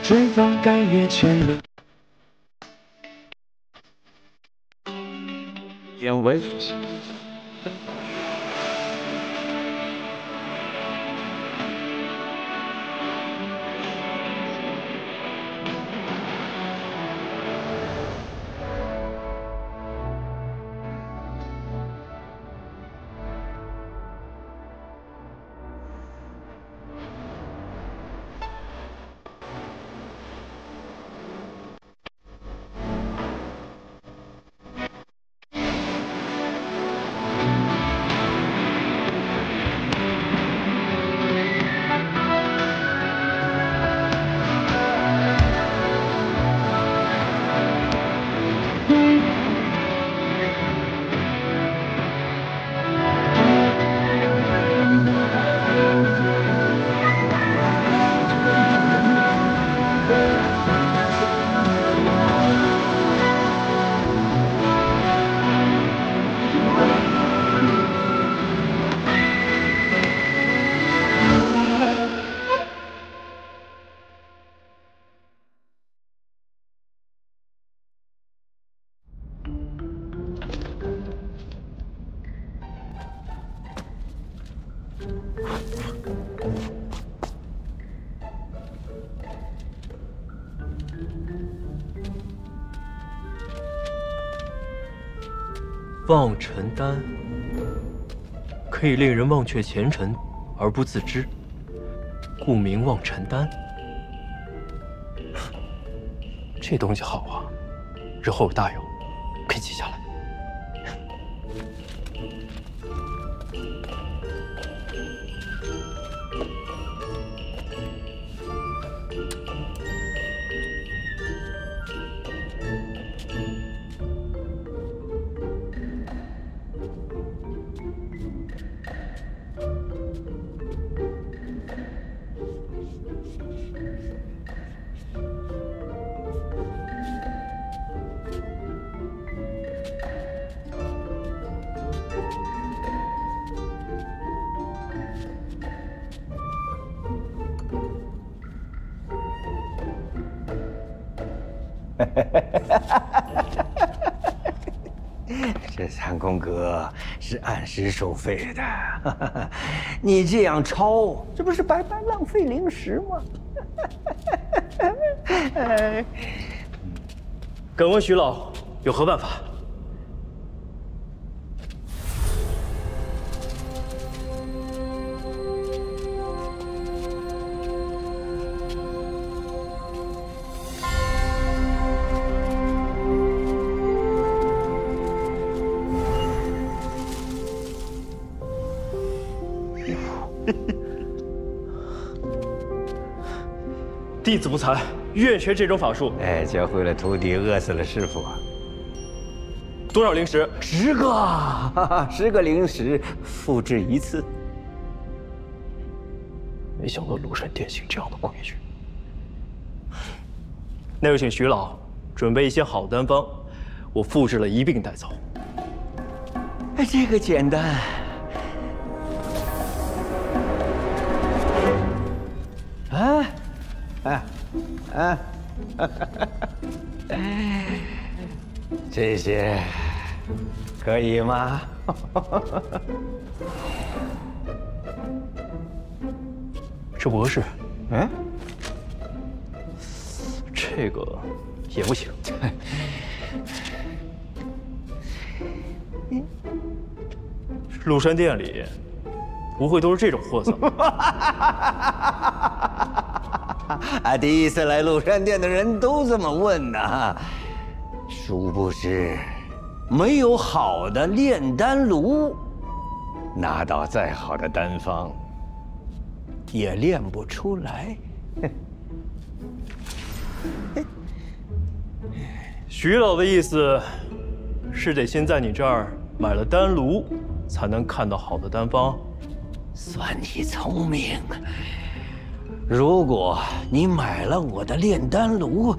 对方该越签了。因为。 望尘丹可以令人忘却前尘而不自知，故名望尘丹。这东西好啊，日后有大用，可以记下来。这三公哥是按时收费的，你这样抄，这不是白白浪费零食吗？敢问徐老有何办法？弟子不才，愿学这种法术。哎，教会了徒弟，饿死了师傅。多少灵石？10个，10个灵石，复制1次。没想到庐山殿行这样的规矩。那就请徐老准备一些好丹方，我复制了一并带走。哎，这个简单。这些可以吗？这不合适。这个也不行。庐山殿里不会都是这种货色吧？第一次来庐山殿的人都这么问呢。殊不知，没有好的炼丹炉，拿到再好的丹方，也炼不出来。徐老的意思是得先在你这儿买了丹炉，才能看到好的丹方。算你聪明。如果你买了我的炼丹炉，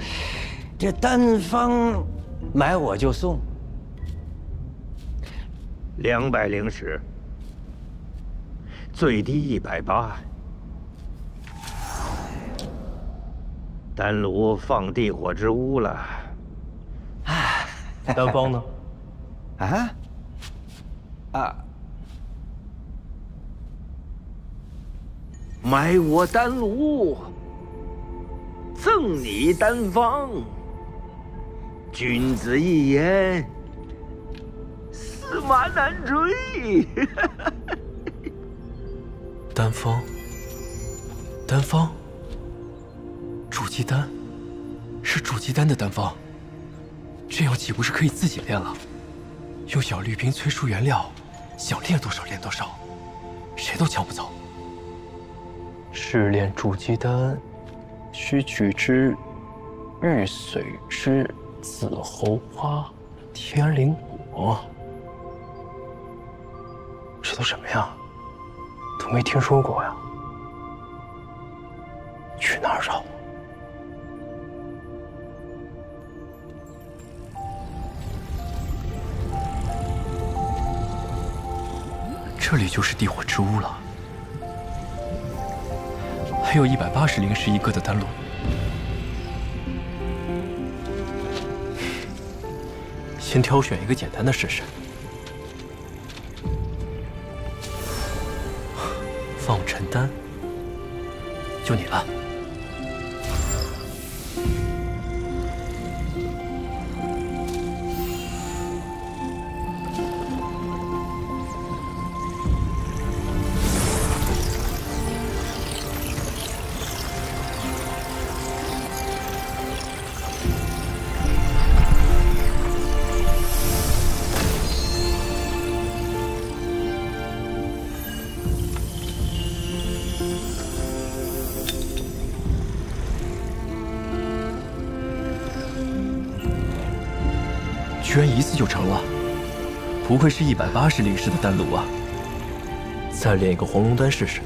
这丹方买我就送200灵石，最低180。丹炉放地火之屋了。丹方呢？买我丹炉，赠你丹方。君子一言，驷马难追。丹方，丹方，筑基丹，是筑基丹的丹方，这样岂不是可以自己炼了？用小绿瓶催出原料，想炼多少炼多少，谁都抢不走。试炼筑基丹，需取之玉髓之紫侯花、天灵果。这都什么呀？都没听说过呀。去哪儿找？这里就是地火之屋了。还有180灵石一个的丹炉。先挑选一个简单的试试。放尘丹，就你了。居然一次就成了，不愧是180灵石的丹炉啊！再炼一个黄龙丹试试。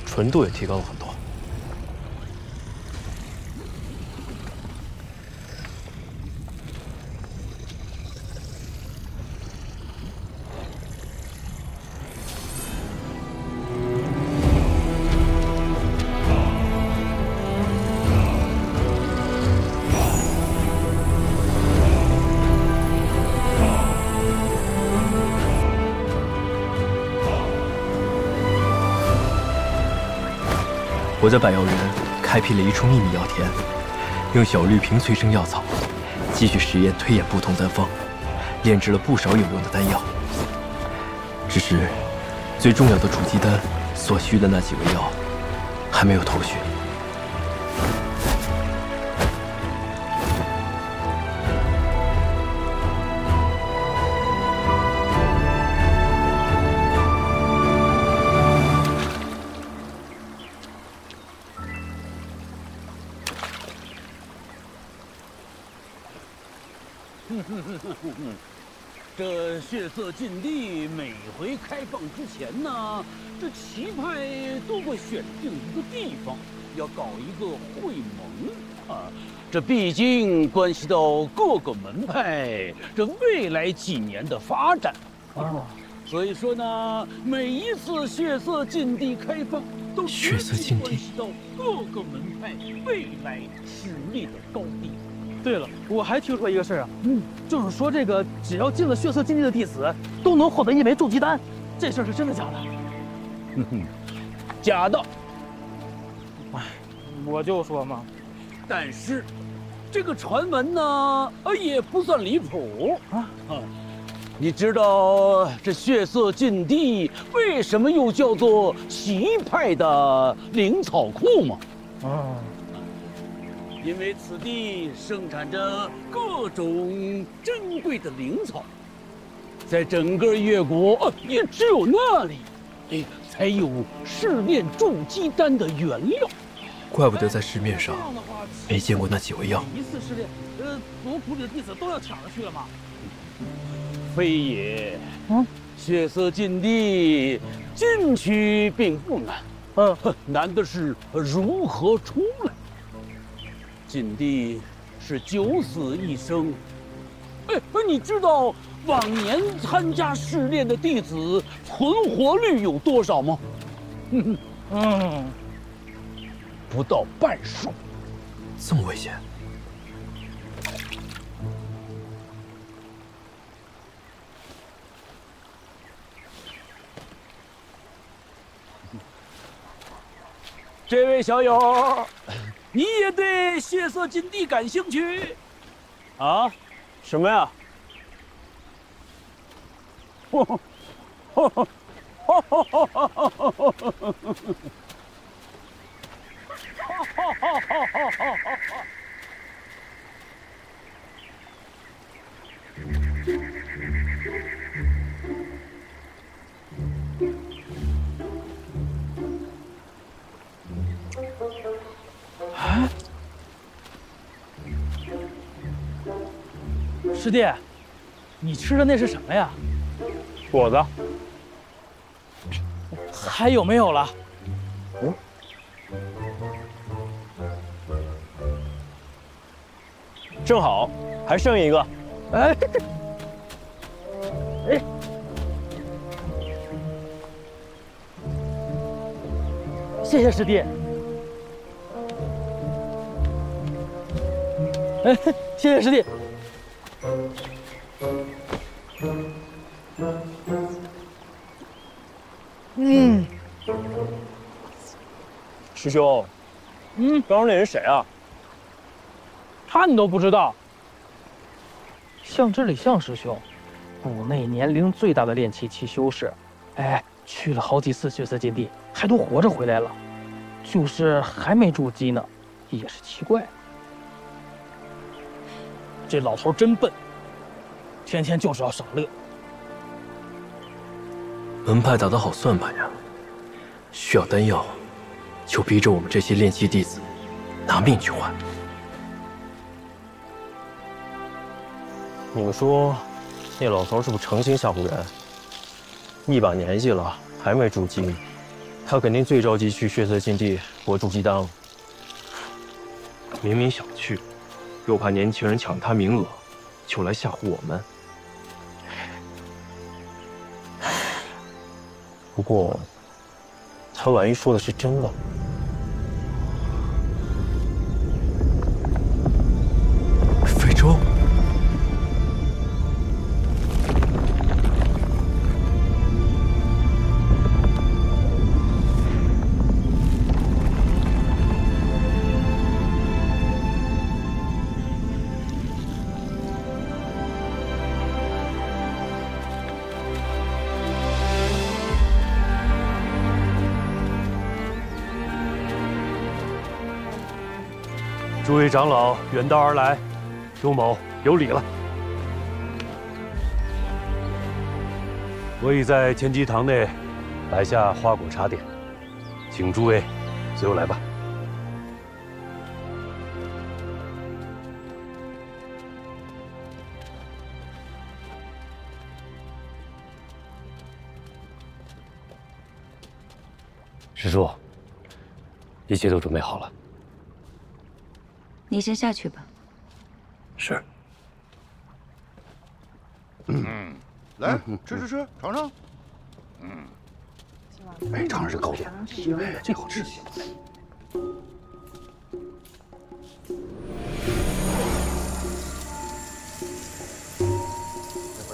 纯度也提高了很多。我在百药园开辟了一处秘密药田，用小绿瓶催生药草，继续实验推演不同丹方，炼制了不少有用的丹药。只是最重要的筑基丹所需的那几味药，还没有头绪。这血色禁地每回开放之前呢，这旗派都会选定一个地方，要搞一个会盟啊。这毕竟关系到各个门派这未来几年的发展啊。所以说呢，每一次血色禁地开放，都血色禁地关系到各个门派未来实力的高低。对了，我还听说一个事儿啊，就是说这个只要进了血色禁地的弟子，都能获得一枚筑基丹，这事儿是真的假的？假的。哎，我就说嘛。但是，这个传闻呢，也不算离谱啊。你知道这血色禁地为什么又叫做奇派的灵草库吗？因为此地生产着各种珍贵的灵草，在整个越国，也只有那里，才有试炼筑基丹的原料。怪不得在市面上没见过那几味药。一次试炼，族谱里的弟子都要抢着去了吗？非也，血色禁地进去并不难，难的是如何出来。禁地是九死一生，你知道往年参加试炼的弟子存活率有多少吗？不到半数。这么危险？这位小友，你也对血色禁地感兴趣？啊？什么呀？师弟，你吃的那是什么呀？果子。还有没有了？正好，还剩一个。哎，谢谢师弟。谢谢师弟。师兄，刚刚那人谁啊？他你都不知道？向之礼向师兄，谷内年龄最大的炼气七修士，去了好几次血色禁地，还都活着回来了，就是还没筑基呢，也是奇怪。这老头真笨，天天就是要赏乐。门派打得好算盘呀，需要丹药，就逼着我们这些炼气弟子拿命去换。你们说，那老头是不是诚心吓唬人？一把年纪了还没筑基，他肯定最着急去血色禁地博筑基丹了。明明想去，又怕年轻人抢他名额，就来吓唬我们。不过，他万一说的是真的，非洲，诸位长老远道而来，周某有礼了。我已在天机堂内摆下花果茶点，请诸位随我来吧。师叔，一切都准备好了。你先下去吧。是。来，吃，尝尝。尝尝这糕点，这好吃。这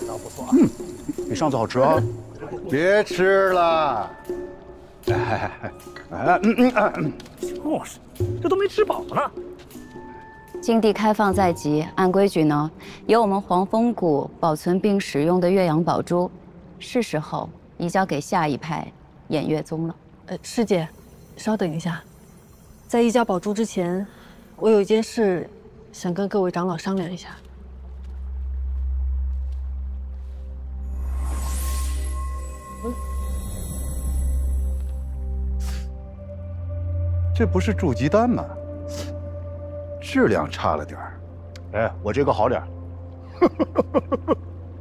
味道不错啊，比上次好吃啊。别吃了。就是，这都没吃饱呢。禁地开放在即，按规矩呢，由我们黄风谷保存并使用的岳阳宝珠，是时候移交给下一派偃月宗了。师姐，稍等一下，在移交宝珠之前，我有一件事想跟各位长老商量一下。这不是筑基丹吗？质量差了点儿。哎，我这个好点儿。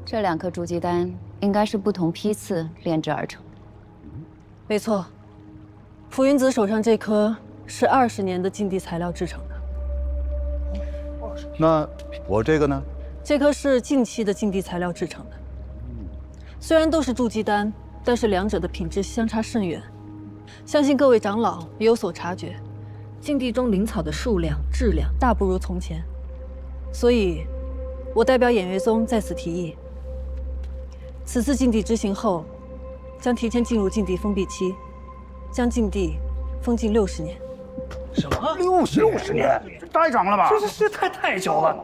这2颗筑基丹应该是不同批次炼制而成的。没错，浮云子手上这颗是20年的禁地材料制成的。那我这个呢？这颗是近期的禁地材料制成的。虽然都是筑基丹，但是两者的品质相差甚远。相信各位长老也有所察觉，禁地中灵草的数量、质量大不如从前。所以，我代表偃月宗在此提议：此次禁地执行后，将提前进入禁地封闭期，将禁地封禁60年。什么60年？这太长了吧？这太久了。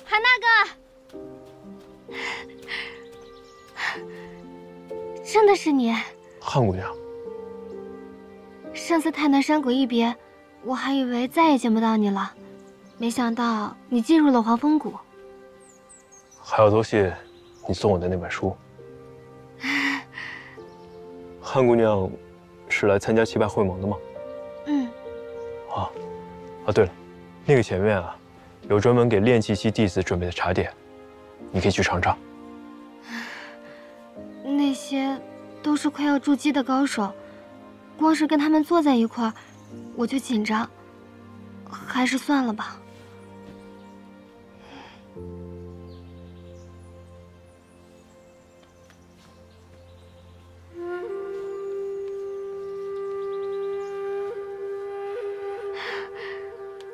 韩大哥，真的是你，汉姑娘。上次太南山鬼一别，我还以为再也见不到你了，没想到你进入了黄风谷。还要多谢你送我的那本书。汉姑娘是来参加棋派会盟的吗？嗯。对了，那个前面啊，有专门给炼气系弟子准备的茶点，你可以去尝尝。那些都是快要筑基的高手，光是跟他们坐在一块儿，我就紧张，还是算了吧。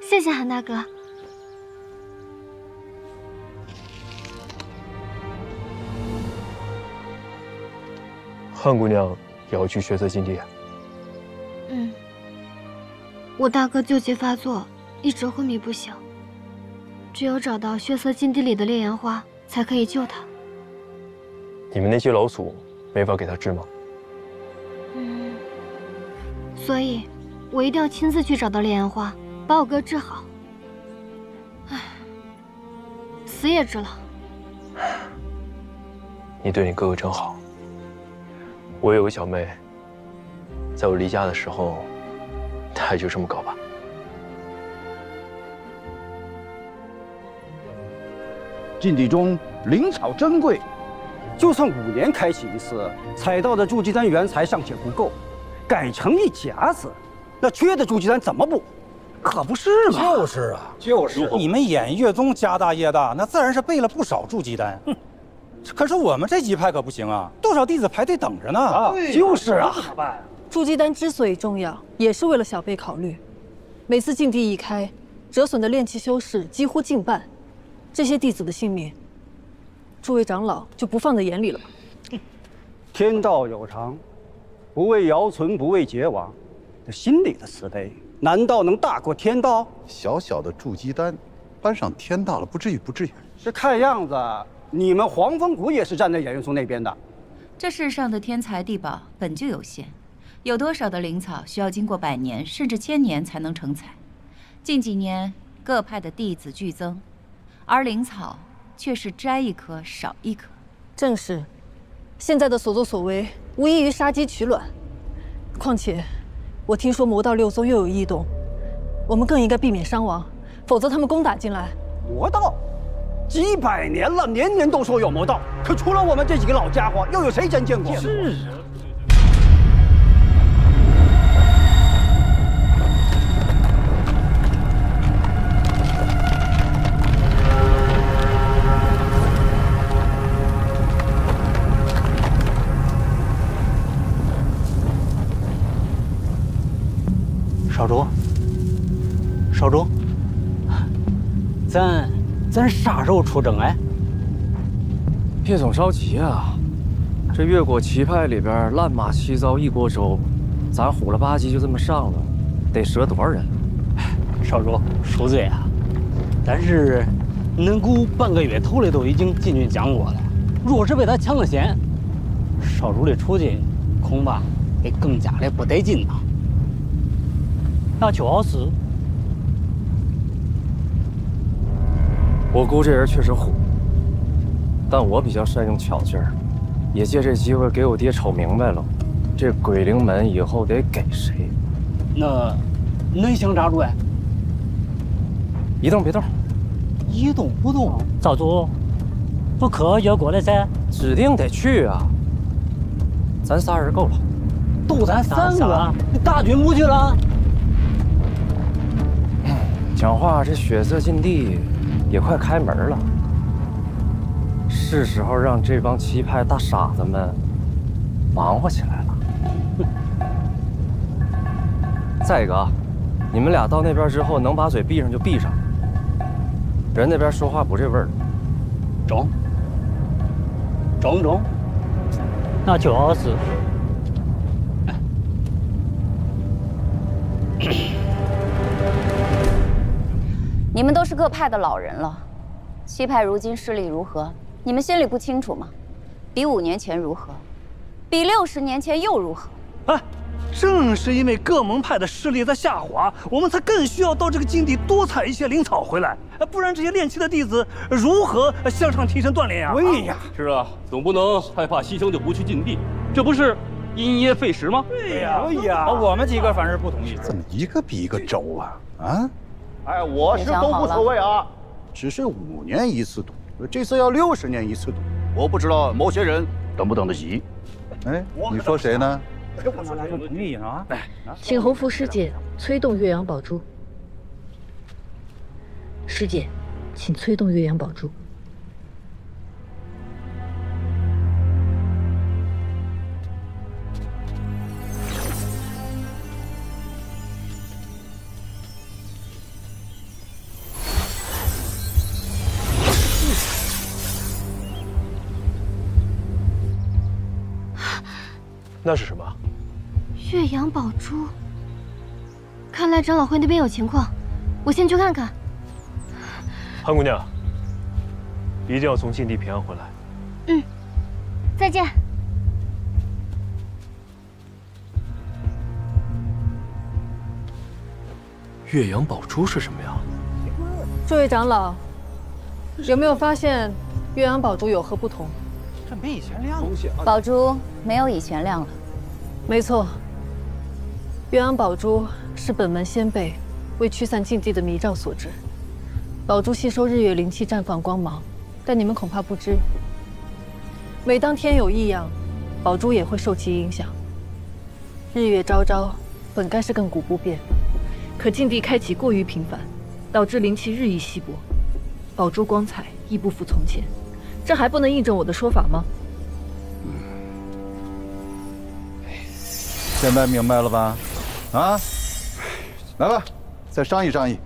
谢谢韩大哥。汉姑娘也要去血色禁地。嗯，我大哥旧疾发作，一直昏迷不醒，只有找到血色禁地里的烈阳花，才可以救他。你们那些老祖没法给他治吗？所以，我一定要亲自去找到烈阳花，把我哥治好。唉，死也治了。你对你哥哥真好。我有个小妹，在我离家的时候，她也就这么搞吧。禁地中灵草珍贵，就算5年开启一次，采到的筑基丹原材尚且不够，改成一甲子，那缺的筑基丹怎么补？可不是嘛！就是你们偃月宗家大业大，那自然是备了不少筑基丹。可是我们这几派可不行啊，多少弟子排队等着呢。就是啊，怎么办？筑基丹之所以重要，也是为了小辈考虑。每次禁地一开，折损的炼气修士几乎近半，这些弟子的性命，诸位长老就不放在眼里了吗？天道有常，不为尧存，不为桀亡，这心里的慈悲，难道能大过天道？小小的筑基丹，搬上天道了，不至于，不至于。这看样子，你们黄风谷也是站在偃月宗那边的。这世上的天材地宝本就有限，有多少的灵草需要经过100年甚至1000年才能成材？近几年各派的弟子剧增，而灵草却是摘一颗少一颗。正是，现在的所作所为无异于杀鸡取卵。况且，我听说魔道6宗又有异动，我们更应该避免伤亡，否则他们攻打进来。魔道，几百年了，年年都说有魔道，可除了我们这几个老家伙，又有谁真见过？是啊。少主，咱啥时候出征哎？别总着急啊！这越国棋派里边乱马七糟一锅粥，咱虎了吧唧就这么上了，得折多少人？少主恕罪啊！但是恁姑半个月头里都已经进军讲过了，若是被他抢了先，少主的处境恐怕得更加的不得劲呐。那就是。我姑这人确实虎，但我比较善用巧劲儿，也借这机会给我爹瞅明白了，这鬼灵门以后得给谁。那恁想咋着呀？一动别动，一动不动。赵祖，不可要过来噻？指定得去啊！咱仨人够了。都咱3个，大军不去了？讲话，这血色禁地也快开门了，是时候让这帮棋派大傻子们忙活起来了。再一个啊，你们俩到那边之后，能把嘴闭上就闭上，人那边说话不这味儿。中，那就是。你们都是各派的老人了，七派如今势力如何？你们心里不清楚吗？比5年前如何？比60年前又如何？哎，正是因为各门派的势力在下滑，我们才更需要到这个禁地多采一些灵草回来，不然这些练气的弟子如何向上提升锻炼呀？对呀，是啊，总不能害怕牺牲就不去禁地，这不是因噎废食吗？对呀，我们几个反正不同意。怎么一个比一个轴啊？啊？哎，我是都无所谓啊，只是5年一次赌，这次要60年一次赌，我不知道某些人等不等得起。哎，你说谁呢？我同意啊！请洪福师姐催动岳阳宝珠。师姐，请催动岳阳宝珠。那是什么？岳阳宝珠。看来长老会那边有情况，我先去看看。韩姑娘，一定要从禁地平安回来。嗯，再见。岳阳宝珠是什么呀？诸位长老，有没有发现岳阳宝珠有何不同？这没以前亮了。宝珠没有以前亮了。没错，岳阳宝珠是本门先辈为驱散禁地的迷障所制。宝珠吸收日月灵气，绽放光芒，但你们恐怕不知，每当天有异样，宝珠也会受其影响。日月昭昭，本该是亘古不变，可禁地开启过于频繁，导致灵气日益稀薄，宝珠光彩亦不复从前。这还不能印证我的说法吗？现在明白了吧？啊，来吧，再商议商议。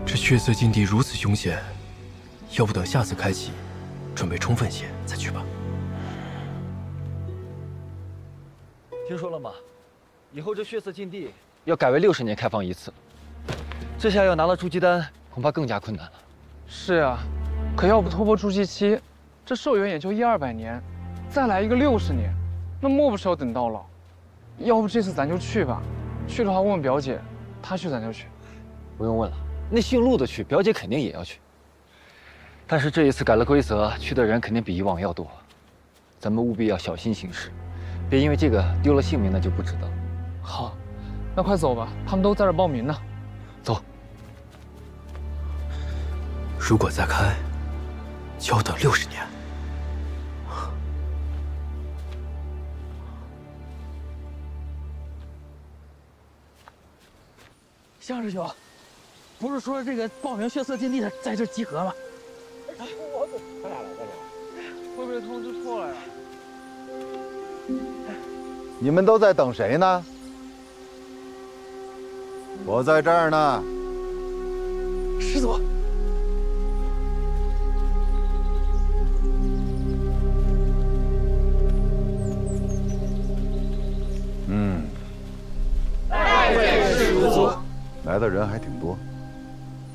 这血色禁地如此凶险。要不等下次开启，准备充分些再去吧。听说了吗？以后这血色禁地要改为60年开放一次，这下要拿到筑基丹恐怕更加困难了。是啊，可要不突破筑基期，这寿元也就100-200年，再来一个60年，那莫不是要等到老？要不这次咱就去吧，去的话问问表姐，她去咱就去。不用问了，那姓陆的去，表姐肯定也要去。但是这一次改了规则，去的人肯定比以往要多，咱们务必要小心行事，别因为这个丢了性命，那就不值得。好，那快走吧，他们都在这报名呢。走。如果再开，就要等60年。向师兄，不是说这个报名血色禁地的在这集合吗？咱俩来，会不会通知错了呀？你们都在等谁呢？我在这儿呢。师祖。的人还挺多。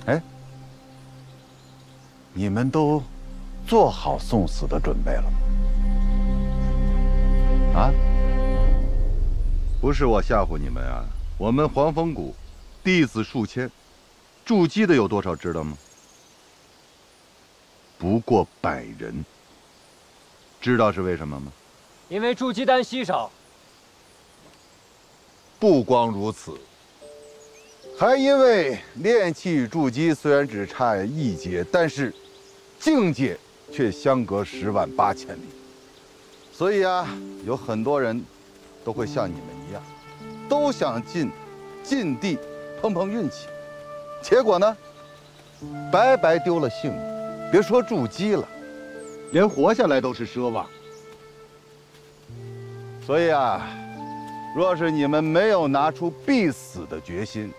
哎，你们都做好送死的准备了吗？啊？不是我吓唬你们啊！我们黄风谷弟子数千，筑基的有多少知道吗？不过100人。知道是为什么吗？因为筑基丹稀少。不光如此，还因为炼气与筑基虽然只差1阶，但是境界却相隔10万8千里。所以啊，有很多人都会像你们一样，都想进禁地碰碰运气，结果呢，白白丢了性命。别说筑基了，连活下来都是奢望。所以啊，若是你们没有拿出必死的决心，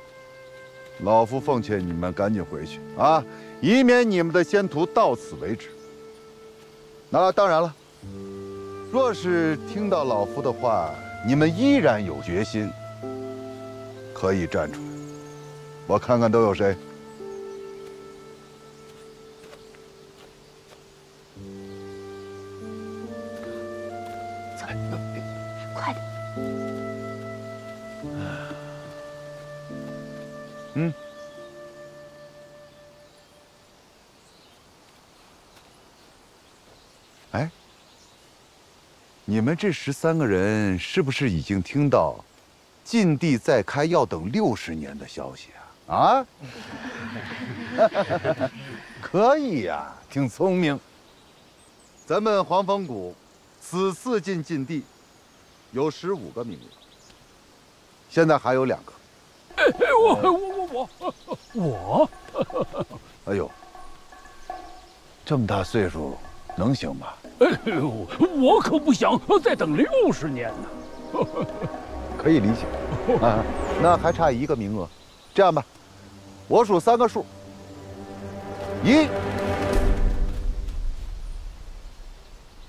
老夫奉劝你们赶紧回去啊，以免你们的仙途到此为止。那当然了，若是听到老夫的话，你们依然有决心，可以站出来，我看看都有谁。快点！嗯。哎，你们这13个人是不是已经听到禁地再开要等60年的消息啊？啊？可以呀，挺聪明。咱们黄风谷此次进禁地有15个名额，现在还有2个。我，哎呦，这么大岁数能行吗？哎呦，我可不想再等60年呢。可以理解啊，那还差1个名额。这样吧，我数3个数，1，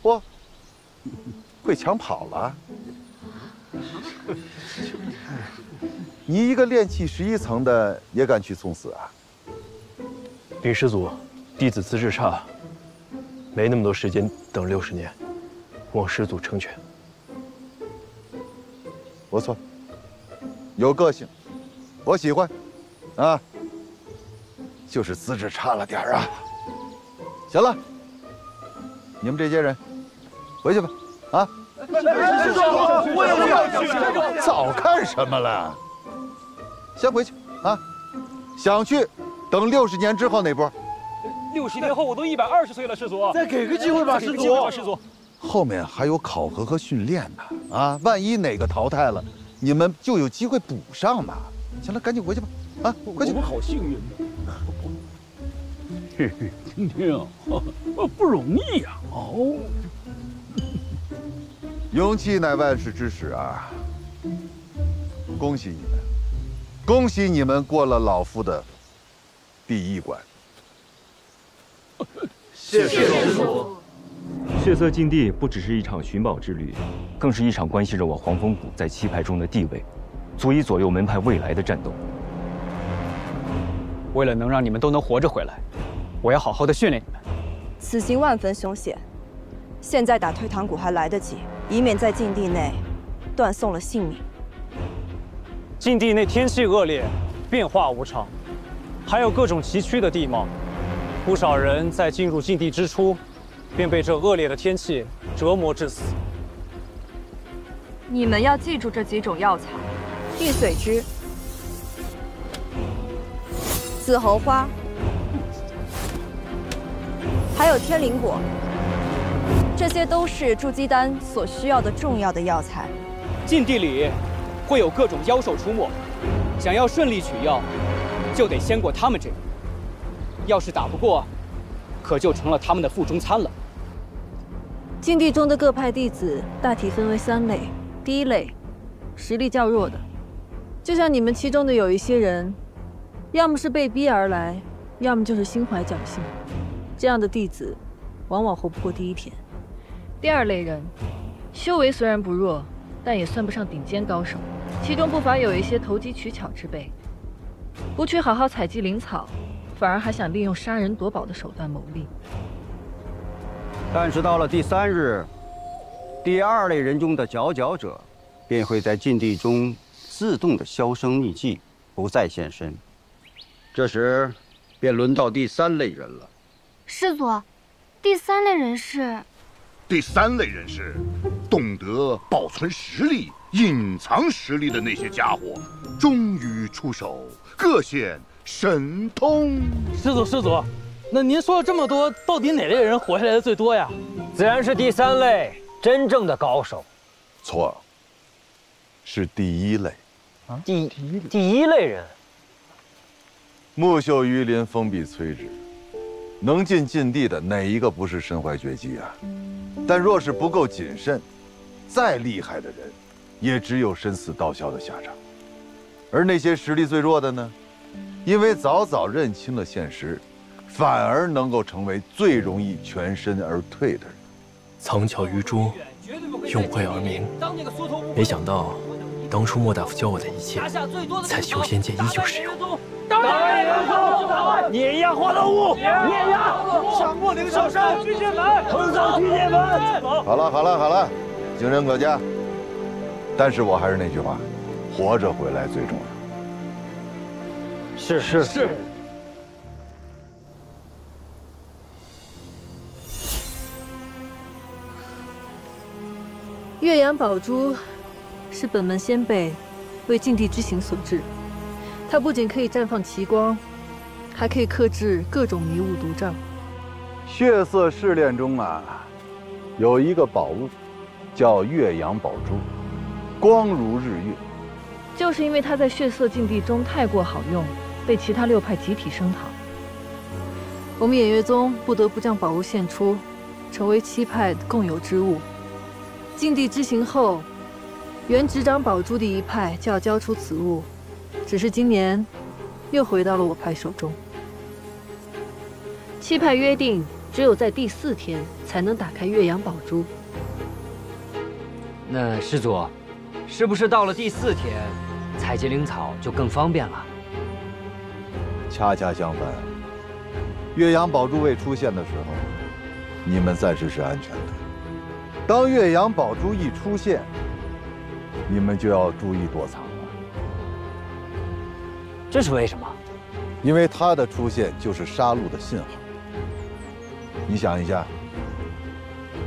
嚯，会抢跑了。你一个炼气11层的也敢去送死啊？禀师祖，弟子资质差，没那么多时间等60年，望师祖成全。不错，有个性，我喜欢，啊，就是资质差了点儿啊。行了，你们这些人回去吧，啊。师叔，我也不要去。早干什么了？先回去啊！想去，等60年之后那波。 60年后我都120岁了，师祖。再给个机会吧，师祖。师祖，后面还有考核和训练呢，啊，万一哪个淘汰了，你们就有机会补上嘛。行了，赶紧回去吧，啊，快去。我们好幸运呢。嘿嘿，听听啊，不容易呀。哦。勇气乃万世之始啊！恭喜你们，恭喜你们过了老夫的第1关。 谢谢师父。血色禁地不只是一场寻宝之旅，更是一场关系着我黄风谷在七派中的地位，足以左右门派未来的战斗。为了能让你们都能活着回来，我要好好的训练你们。此行万分凶险，现在打退堂鼓还来得及，以免在禁地内断送了性命。禁地内天气恶劣，变化无常，还有各种崎岖的地貌。 不少人在进入禁地之初，便被这恶劣的天气折磨致死。你们要记住这几种药材：地髓枝、紫侯花，还有天灵果。这些都是筑基丹所需要的重要的药材。禁地里会有各种妖兽出没，想要顺利取药，就得先过他们这里。 要是打不过，可就成了他们的腹中餐了。禁地中的各派弟子大体分为3类。第一类，实力较弱的，就像你们其中的有一些人，要么是被逼而来，要么就是心怀侥幸。这样的弟子，往往活不过第1天。第二类人，修为虽然不弱，但也算不上顶尖高手，其中不乏有一些投机取巧之辈。不去好好采集灵草，反而还想利用杀人夺宝的手段牟利。但是到了第3日，第2类人中的佼佼者便会在禁地中自动的销声匿迹，不再现身。这时，便轮到第3类人了。师祖，第3类人是？第3类人是懂得保存实力、隐藏实力的那些家伙，终于出手，各显神通。师祖，那您说了这么多，到底哪类人活下来的最多呀？自然是第3类真正的高手。错，是第1类。啊，第一类人。木秀于林，风必摧之。能进禁地的哪一个不是身怀绝技啊？但若是不够谨慎，再厉害的人，也只有身死道消的下场。而那些实力最弱的呢，因为早早认清了现实，反而能够成为最容易全身而退的人。藏巧于拙，用晦而明。没想到，当初莫大夫教我的一切，在修仙界依旧适用。当然有功！碾压花道物，碾压上过灵兽山，巨剑门，横扫巨剑门。好了，经人可嘉。但是我还是那句话，活着回来最重要。是。岳阳宝珠是本门先辈为禁地之行所制。它不仅可以绽放奇光，还可以克制各种迷雾毒障。血色试炼中啊，有一个宝物，叫岳阳宝珠，光如日月。就是因为它在血色禁地中太过好用，被其他6派集体声讨。我们偃月宗不得不将宝物献出，成为7派共有之物。禁地之行后，原执掌宝珠的一派就要交出此物。只是今年，又回到了我派手中。 7派约定，只有在第4天才能打开岳阳宝珠。那师祖，是不是到了第4天，采集灵草就更方便了？恰恰相反，岳阳宝珠未出现的时候，你们暂时是安全的。当岳阳宝珠一出现，你们就要注意躲藏了。这是为什么？因为它的出现就是杀戮的信号。 你想一下，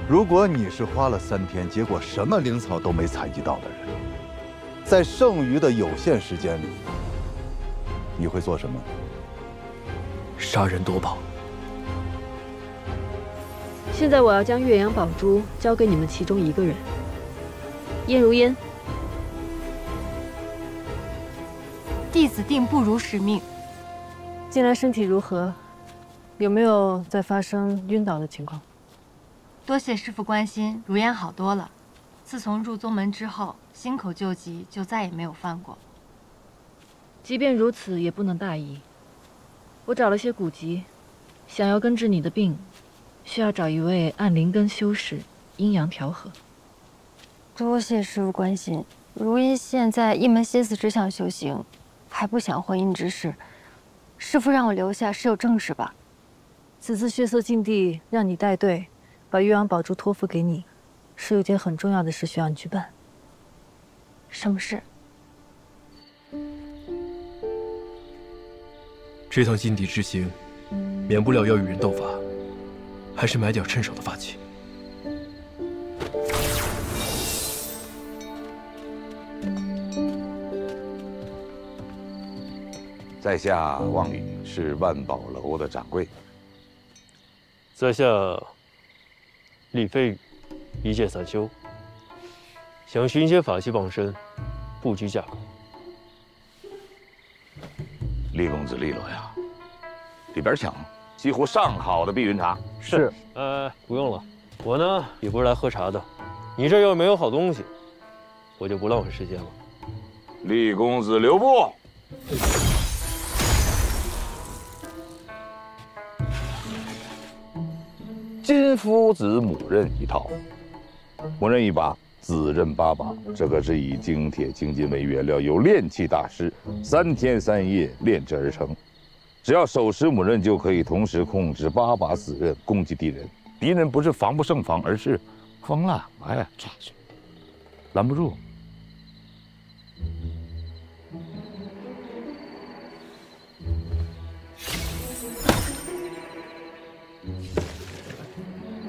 如果你是花了3天，结果什么灵草都没采集到的人，在剩余的有限时间里，你会做什么？杀人夺宝。现在我要将岳阳宝珠交给你们其中一个人，燕如烟。弟子定不辱使命。近来身体如何？ 有没有再发生晕倒的情况？多谢师父关心，如烟好多了。自从入宗门之后，心口救急就再也没有犯过。即便如此，也不能大意。我找了些古籍，想要根治你的病，需要找一位按灵根修士，阴阳调和。多谢师父关心。如烟现在一门心思只想修行，还不想婚姻之事。师父让我留下是有正事吧？ 此次血色禁地让你带队，把岳阳宝珠托付给你，是有件很重要的事需要你去办。什么事？这趟禁地之行，免不了要与人斗法，还是买点趁手的法器。在下望宇是万宝楼的掌柜。 在下李飞宇，一介散修，想寻些法器傍身，不拘价格。厉公子利落呀，里边请，几壶上好的碧云茶。是。不用了，我呢也不是来喝茶的。你这要没有好东西，我就不浪费时间了。厉公子留步。 金夫子母刃一套，母刃一把紫刃8把，这可是以精铁精金为原料，由炼器大师3天3夜炼制而成。只要手持母刃，就可以同时控制8把紫刃攻击敌人。敌人不是防不胜防，而是疯了，哎，拦不住。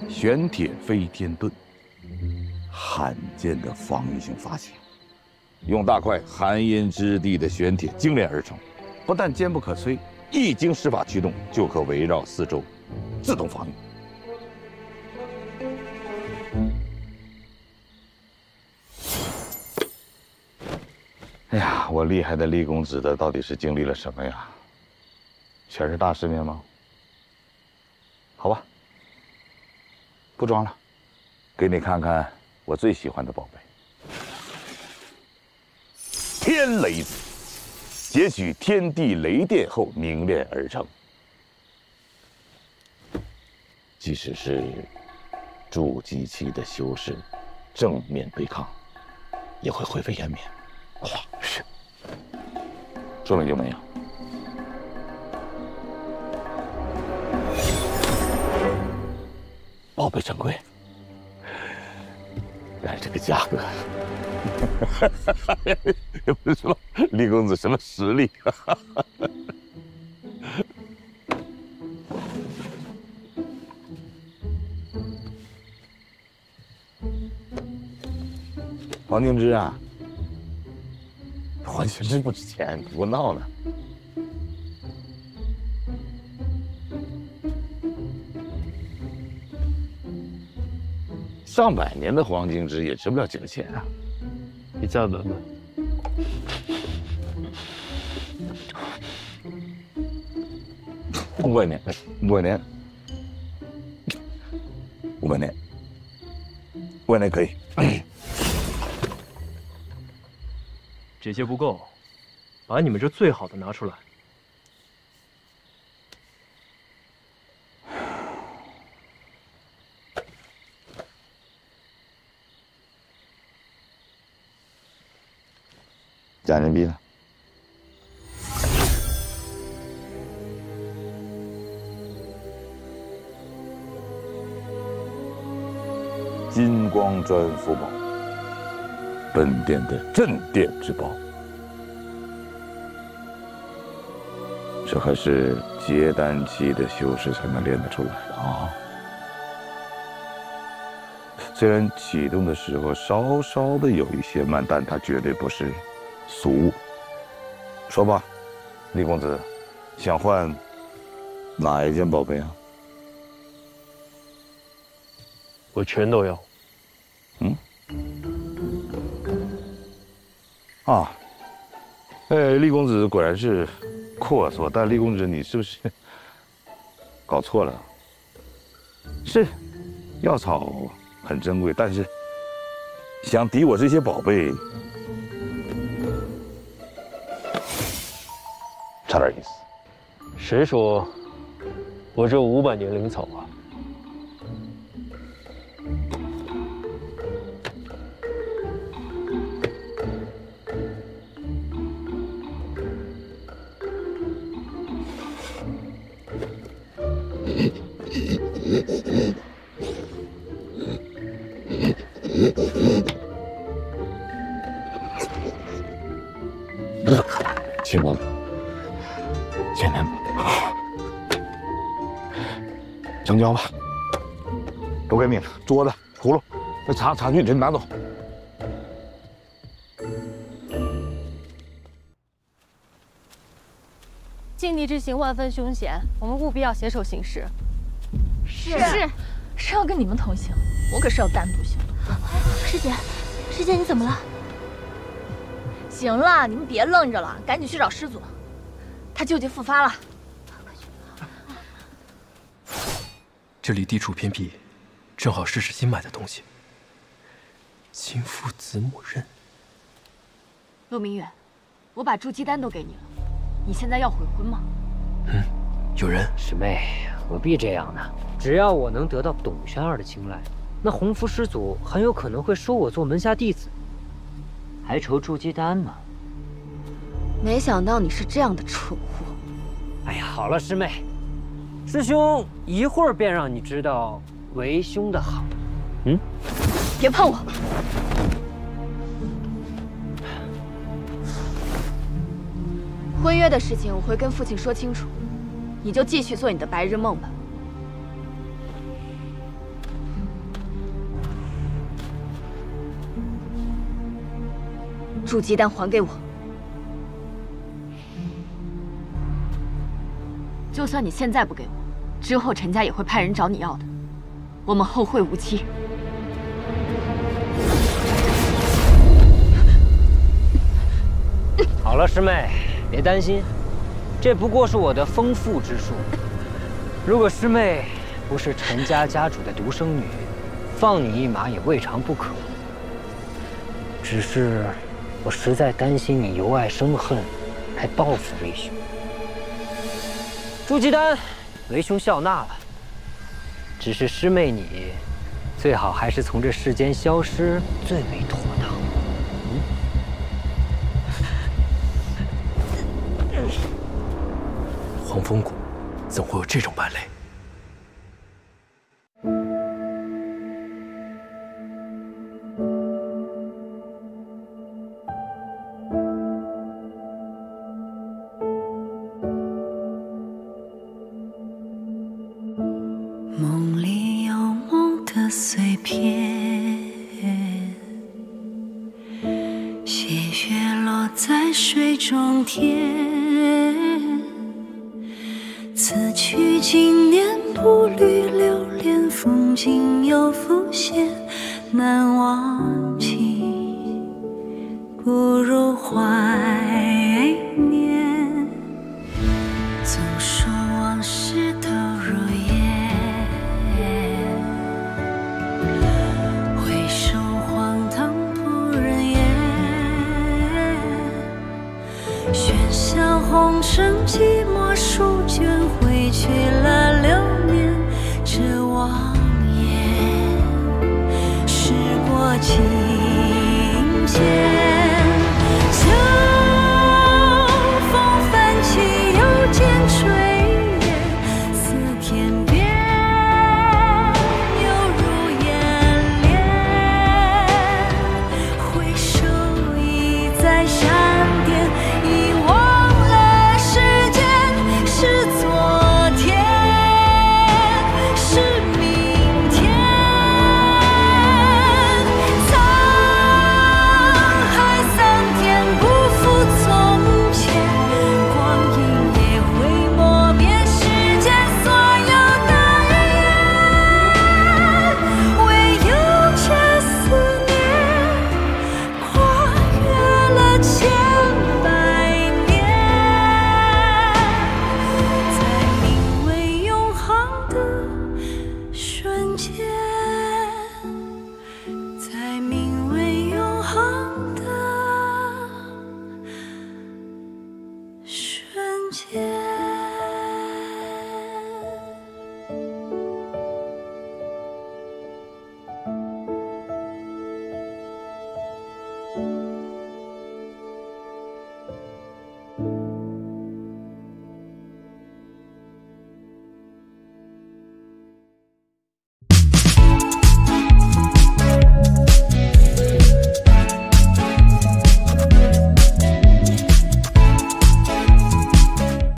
玄铁飞天盾，罕见的防御性法器，用大块寒阴之地的玄铁精炼而成，不但坚不可摧，一经施法驱动，就可围绕四周，自动防御。哎呀，我厉害的厉公子的到底是经历了什么呀？全是大世面吗？好吧。不装了，给你看看我最喜欢的宝贝——天雷子，截取天地雷电后凝练而成。即使是筑基期的修士正面对抗，也会灰飞烟灭。哇，是，说没就没有。宝贝珍贵，但是这个价格，也不知道厉公子什么实力。黄敬之啊，黄敬之不值钱，不闹呢。上百年的黄敬之也值不了几个钱啊！你再闻闻。500年，500年，500年，500年可以。这些不够，把你们这最好的拿出来。假人民币了。金光砖符宝，本殿的镇店之宝。这还是结丹期的修士才能练得出来的啊！虽然启动的时候稍稍的有一些慢，但它绝对不是俗物。说吧，厉公子，想换哪一件宝贝啊？我全都要。嗯。啊，厉公子果然是阔绰，但厉公子你是不是搞错了？是，药草很珍贵，但是想抵我这些宝贝，差点意思。谁说我这500年灵草啊？亲们，简单，成交吧，都给你了，桌子、葫芦、那茶具全拿走。境地之行万分凶险，我们务必要携手行事。是要跟你们同行，我可是要单独行。师姐，你怎么了？行了，你们别愣着了，赶紧去找师祖，他旧疾复发了。这里地处偏僻，正好试试新买的东西。金父子母刃。陆明远，我把筑基丹都给你了，你现在要悔婚吗？有人。师妹，何必这样呢？只要我能得到董轩儿的青睐，那洪福师祖很有可能会收我做门下弟子，还愁筑基丹呢。没想到你是这样的蠢货。哎呀，好了，师妹，师兄一会儿便让你知道为兄的好。嗯，别碰我！婚约的事情我会跟父亲说清楚，你就继续做你的白日梦吧。筑基丹还给我！就算你现在不给我，之后陈家也会派人找你要的。我们后会无期。好了，师妹，别担心，这不过是我的丰富之术。如果师妹不是陈家家主的独生女，放你一马也未尝不可。只是我实在担心你由爱生恨，来报复为兄。筑基丹，为兄笑纳了。只是师妹你，最好还是从这世间消失最为妥当。黄风谷怎会有这种败类？梦里有梦的碎片，细雪落在水中天。此去经年，步履流连，风景又浮现，难忘记不如怀念。总说往事都如烟，回首荒唐不忍言。喧嚣红尘，寂寞书卷，挥去了流年。这望眼，时过境迁。秋风泛起，又见炊烟，似天边，犹如眼帘。回首已在下。